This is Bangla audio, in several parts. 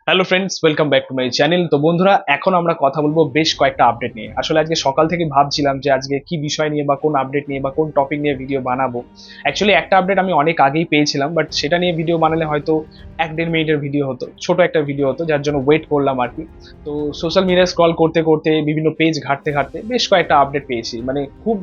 Hello friends, welcome back to my channel. তো বন্ধুরা, এখন আমরা কথা বলবো বেশ কয়েকটা আপডেট নিয়ে। আসলে আজকে সকাল থেকে ভাবছিলাম যে আজকে কি বিষয় নিয়ে বা কোন আপডেট নিয়ে বা কোন টপিক নিয়ে ভিডিও বানাবো। অ্যাকচুয়ালি একটা আপডেট আমি অনেক আগেই পেয়েছিলাম, বাট সেটা নিয়ে ভিডিও বানালে হয়তো 1-1.5 মিনিটের ভিডিও হতো, ছোট একটা ভিডিও হতো, যার জন্য ওয়েট করলাম আর কি। তো সোশ্যাল মিডিয়া স্ক্রল করতে করতে বিভিন্ন পেজ ঘাঁটতে ঘাঁটতে বেশ কয়েকটা আপডেট পেয়েছি, মানে খুব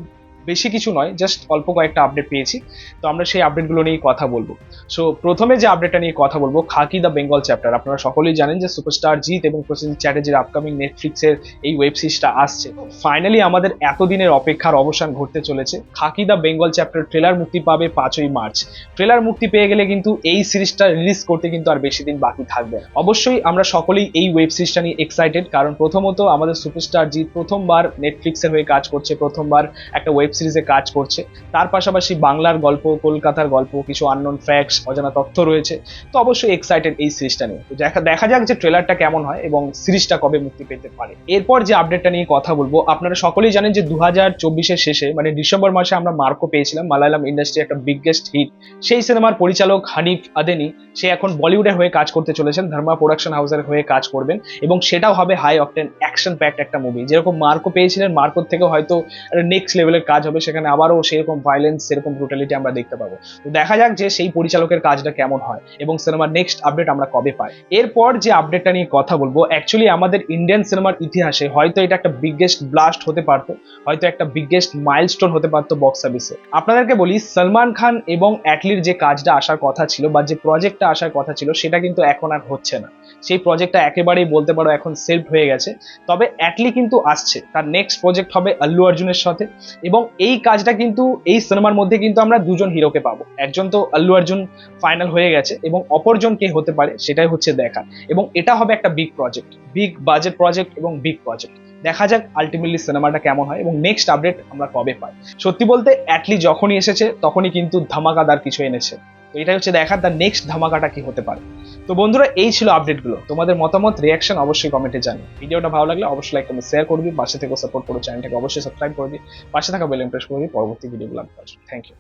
বেশি কিছু নয়, জাস্ট অল্প কয়েকটা আপডেট পেয়েছি। তো আমরা সেই আপডেটগুলো নিয়ে কথা বলবো। সো প্রথমে যে আপডেটটা নিয়ে কথা বলবো, খাকি দ্য বেঙ্গল চ্যাপ্টার। আপনারা সকলেই জানেন যে সুপারস্টার জিৎ এবং প্রসেনজিৎ চ্যাটার্জির আপকামিং নেটফ্লিক্সের এই ওয়েব সিরিজটা আসছে। ফাইনালি আমাদের এতদিনের অপেক্ষার অবসান ঘটতে চলেছে। খাকি দ্য বেঙ্গল চ্যাপ্টার ট্রেলার মুক্তি পাবে 5ই মার্চ। ট্রেলার মুক্তি পেয়ে গেলে কিন্তু এই সিরিজটা রিলিজ করতে কিন্তু আর বেশি দিন বাকি থাকবে না। অবশ্যই আমরা সকলেই এই ওয়েব সিরিজটা নিয়ে এক্সাইটেড, কারণ প্রথমত আমাদের সুপারস্টার জিৎ প্রথমবার নেটফ্লিক্সের হয়ে কাজ করছে, প্রথমবার একটা ওয়েব সিরিজে কাজ করছে। তার পাশাপাশি বাংলার গল্প, কলকাতার গল্প, কিছু আননোন ফ্যাক্টস, অজানা তথ্য রয়েছে। তো অবশ্যই এক্সাইটেড এই সিরিজটা নিয়ে। তো দেখা যাক যে ট্রেলারটা কেমন হয় এবং সিরিজটা কবে মুক্তি পেতে পারে। এরপর যে আপডেটটা নিয়ে কথা বলবো, আপনারা সকলেই জানেন যে 2024-এর শেষে মানে ডিসেম্বর মাসে আমরা মার্কো পেয়েছিলাম, মালায়ালাম ইন্ডাস্ট্রি একটা বিগেস্ট হিট। সেই সিনেমার পরিচালক হানিফ আদেনি, সে এখন বলিউডের হয়ে কাজ করতে চলেছেন, ধর্মা প্রোডাকশন হাউসের হয়ে কাজ করবেন এবং সেটাও হবে হাই অকটেন অ্যাকশন প্যাকড একটা মুভি। যেরকম মার্কো পেয়েছিলেন, মার্কোর থেকে হয়তো নেক্সট লেভেলের কাজ হবে, সেখানে আবারও সেরকম ভায়োলেন্স, সেরকম ব্রুটালিটি আমরা দেখতে পাবো। তো দেখা যাক যে সেই পরিচালকের কাজটা কেমন হয় এবং সিনেমার নেক্সট আপডেট আমরা কবে পাই। এরপর যে আপডেটটা নিয়ে কথা বলবো, অ্যাকচুয়ালি আমাদের ইন্ডিয়ান সিনেমার ইতিহাসে হয়তো এটা একটা বিগেস্ট ব্লাস্ট হতে পারতো, হয়তো একটা বিগেস্ট মাইলস্টোন হতে পারতো বক্স অফিসে। আপনাদেরকে বলি, সলমান খান এবং অ্যাটলির যে কাজটা আসার কথা ছিল বা যে প্রজেক্টটা আসার কথা ছিল, সেটা কিন্তু এখন আর হচ্ছে না। সেই প্রজেক্টটা একেবারেই বলতে পারো এখন সেলফ হয়ে গেছে। তবে অ্যাটলি কিন্তু আসছে, তার নেক্সট প্রজেক্ট হবে আল্লু অর্জুনের সাথে এবং এই কাজটা কিন্তু এই সিনেমার মধ্যে কিন্তু আমরা দুজন হিরোকে পাবো। একজন তো আল্লু অর্জুন ফাইনাল হয়ে গেছে এবং অপরজন কে হতে পারে সেটাই হচ্ছে দেখা। এবং এটা হবে একটা big project, big budget project এবং বিগ প্রজেক্ট। দেখা যাক আলটিমেটলি সিনেমাটা কেমন হয় এবং নেক্সট আপডেট আমরা কবে পাই। সত্যি বলতে অ্যাটলি যখনই এসেছে তখনই কিন্তু ধামাকাদার কিছু এনেছে। তো এটাই হচ্ছে দেখার তার নেক্সট ধামাকাটা কি হতে পারে। তো বন্ধুরা, এই ছিল আপডেটগুলো। তোমাদের মতামত, রিয়াকশন অবশ্যই কমেন্টে জানিও। ভিডিওটা ভালো লাগলে অবশ্যই লাইক কমেন্ট শেয়ার করবি, পাশে থেকে সাপোর্ট করো, চ্যানেলটাকে অবশ্যই সাবস্ক্রাইব করবি, পাশে থাকা বেল আইকন প্রেস করবি পরবর্তী ভিডিওগুলো আমি পাচ্ছি। Thank you.